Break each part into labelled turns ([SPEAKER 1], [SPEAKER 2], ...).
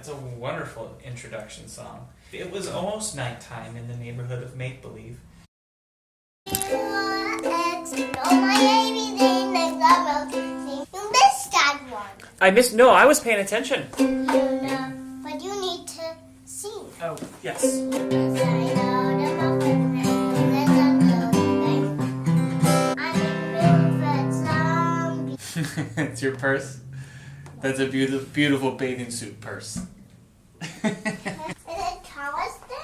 [SPEAKER 1] a wonderful introduction song. It was almost nighttime in the neighborhood of make-believe. No, I was paying attention.
[SPEAKER 2] But you need to sing.
[SPEAKER 1] Oh, yes. It's your purse? That's a beautiful, beautiful bathing suit purse.
[SPEAKER 2] Is it tallest than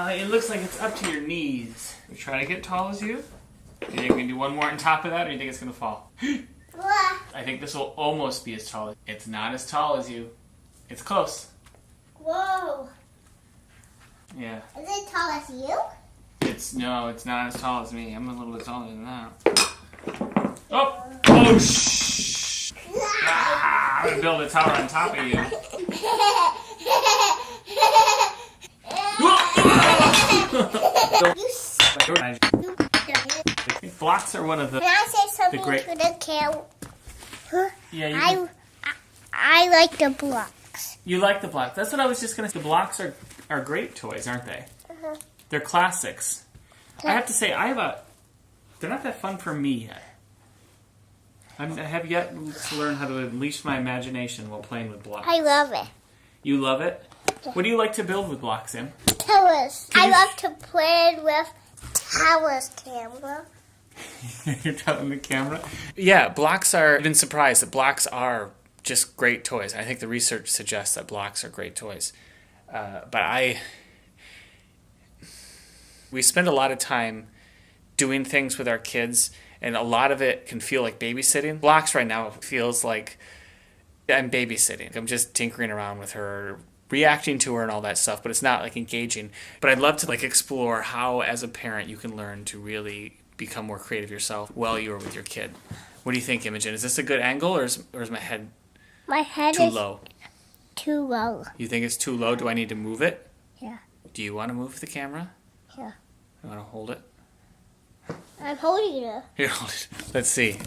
[SPEAKER 2] me?
[SPEAKER 1] It looks like it's up to your knees. You try to get tall as you? Do you think we can do one more on top of that, or do you think it's going to fall? I think this will almost be as tall. It's not as tall as you. It's close.
[SPEAKER 2] Whoa.
[SPEAKER 1] Yeah.
[SPEAKER 2] Is it tall as you?
[SPEAKER 1] No, it's not as tall as me. I'm a little bit taller than that. Oh, shh. I'm going to build a tower on top of you. Blocks are one of the...
[SPEAKER 2] Can I say something
[SPEAKER 1] great...
[SPEAKER 2] to the camera? Huh?
[SPEAKER 1] Yeah,
[SPEAKER 2] I like the blocks.
[SPEAKER 1] You like the blocks. That's what I was just going to say. The blocks are great toys, aren't they? They're classics. I have to say, they're not that fun for me yet. I have yet to learn how to unleash my imagination while playing with blocks.
[SPEAKER 2] I love it.
[SPEAKER 1] You love it? What do you like to build with blocks, Em?
[SPEAKER 2] Towers. I love to play with towers, camera.
[SPEAKER 1] You're telling the camera? Yeah, blocks are... I've been surprised that blocks are just great toys. I think the research suggests that blocks are great toys. We spend a lot of time doing things with our kids, and a lot of it can feel like babysitting. Blocks right now feels like I'm babysitting. I'm just tinkering around with her, reacting to her and all that stuff, but it's not like engaging. But I'd love to explore how, as a parent, you can learn to really become more creative yourself while you're with your kid. What do you think, Imogen? Is this a good angle, or is my head
[SPEAKER 2] is
[SPEAKER 1] too low?
[SPEAKER 2] Too low.
[SPEAKER 1] You think it's too low? Do I need to move it?
[SPEAKER 2] Yeah.
[SPEAKER 1] Do you want to move the camera?
[SPEAKER 2] Yeah.
[SPEAKER 1] You want to hold it?
[SPEAKER 2] I'm holding it.
[SPEAKER 1] Here, hold it. Let's see.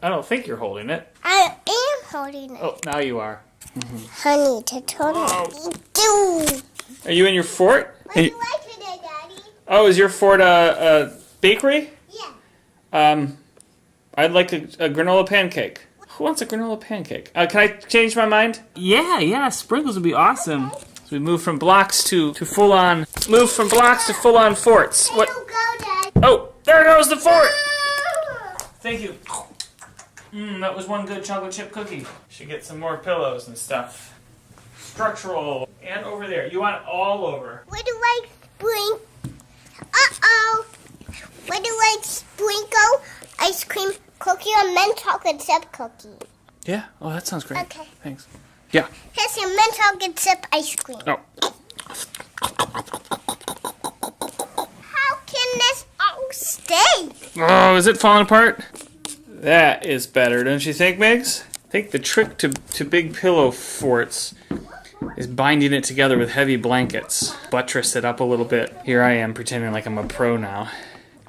[SPEAKER 1] I don't think you're holding it.
[SPEAKER 2] I am holding it.
[SPEAKER 1] Oh, now you are.
[SPEAKER 2] Honey, to totally
[SPEAKER 1] Are you in your fort?
[SPEAKER 2] What do you like today, Daddy?
[SPEAKER 1] Oh, is your fort a bakery?
[SPEAKER 2] Yeah.
[SPEAKER 1] I'd like a granola pancake. Who wants a granola pancake? Can I change my mind? Yeah, sprinkles would be awesome. So we move from blocks to full-on... Move from blocks to full-on forts.
[SPEAKER 2] There
[SPEAKER 1] What?
[SPEAKER 2] you go, Daddy.
[SPEAKER 1] Oh, there goes the fort! Thank you. That was one good chocolate chip cookie. Should get some more pillows and stuff. Structural. And over there. You want it all over.
[SPEAKER 2] What do I sprinkle? Uh-oh. What do I sprinkle? Ice cream cookie or mint chocolate chip cookie?
[SPEAKER 1] Yeah. Oh, that sounds great.
[SPEAKER 2] Okay.
[SPEAKER 1] Thanks. Yeah.
[SPEAKER 2] Here's your mint chocolate chip ice cream.
[SPEAKER 1] Oh.
[SPEAKER 2] How can this all stay?
[SPEAKER 1] Oh, is it falling apart? That is better, don't you think, Migs? I think the trick to big pillow forts is binding it together with heavy blankets. Buttress it up a little bit. Here I am pretending like I'm a pro now.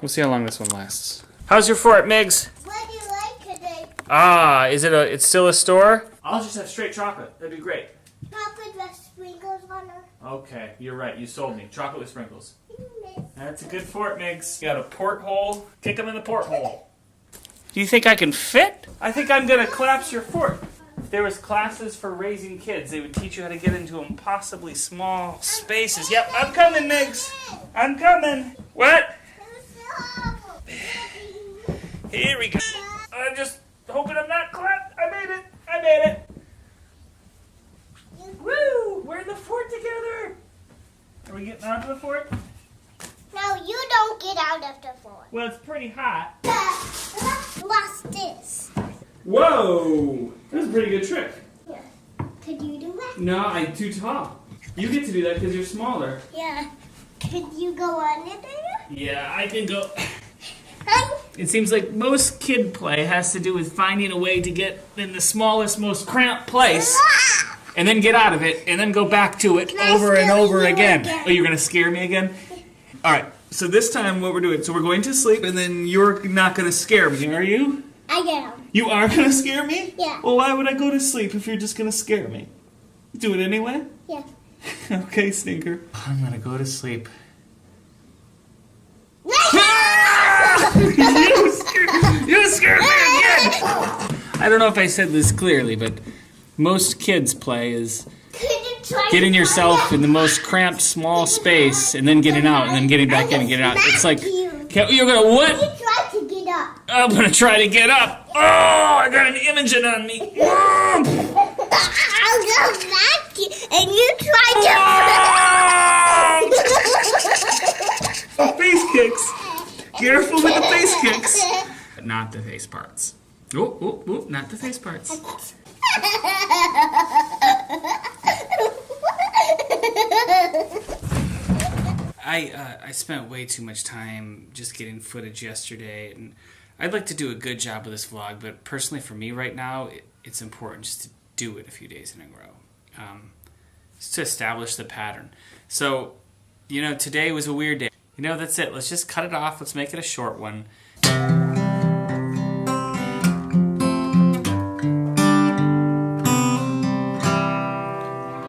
[SPEAKER 1] We'll see how long this one lasts. How's your fort, Migs?
[SPEAKER 2] What do you like today?
[SPEAKER 1] It's still a store? I'll just have straight chocolate. That'd be great.
[SPEAKER 2] Chocolate with sprinkles on it.
[SPEAKER 1] Okay, you're right. You sold me. Chocolate with sprinkles. That's a good fort, Migs. You got a porthole? Kick them in the porthole. Do you think I can fit? I think I'm going to collapse your fort. If there was classes for raising kids, they would teach you how to get into impossibly small spaces. Yep, I'm coming, Migs. I'm coming. What? Here we go. I'm just hoping I'm not clapped. I made it. Woo! We're in the fort together. Are we getting onto the fort?
[SPEAKER 2] No, you don't get out of the fort.
[SPEAKER 1] Well, it's pretty hot.
[SPEAKER 2] Lost this.
[SPEAKER 1] Whoa! That was a pretty good trick.
[SPEAKER 2] Yeah. Could you do that?
[SPEAKER 1] No, I'm too tall. You get to do that because you're smaller.
[SPEAKER 2] Yeah. Could you go under there?
[SPEAKER 1] Yeah, I can go. It seems like most kid play has to do with finding a way to get in the smallest, most cramped place, and then get out of it, and then go back to it over and over again. Oh, you're going to scare me again? All right, so this time what we're doing, so we're going to sleep, and then you're not going to scare me, are you?
[SPEAKER 2] I am.
[SPEAKER 1] You are going to scare me?
[SPEAKER 2] Yeah.
[SPEAKER 1] Well, why would I go to sleep if you're just going to scare me? Do it anyway?
[SPEAKER 2] Yeah.
[SPEAKER 1] Okay, Stinker. I'm gonna go to sleep. You scared me again! I don't know if I said this clearly, but most kids' play is getting yourself in the most cramped, small space, and then getting out, and then getting back in and getting out. It's like, you're gonna what?
[SPEAKER 2] Try to get up.
[SPEAKER 1] I'm gonna try to get up. Oh, I got an Imogen on me.
[SPEAKER 2] I'll go back and you try
[SPEAKER 1] to. Face kicks. Careful with the face kicks. Not the face parts. Oh, not the face parts. I spent way too much time just getting footage yesterday, and I'd like to do a good job with this vlog, but personally for me right now, it's important just to do it a few days in a row. Just to establish the pattern. So, today was a weird day. That's it. Let's just cut it off. Let's make it a short one.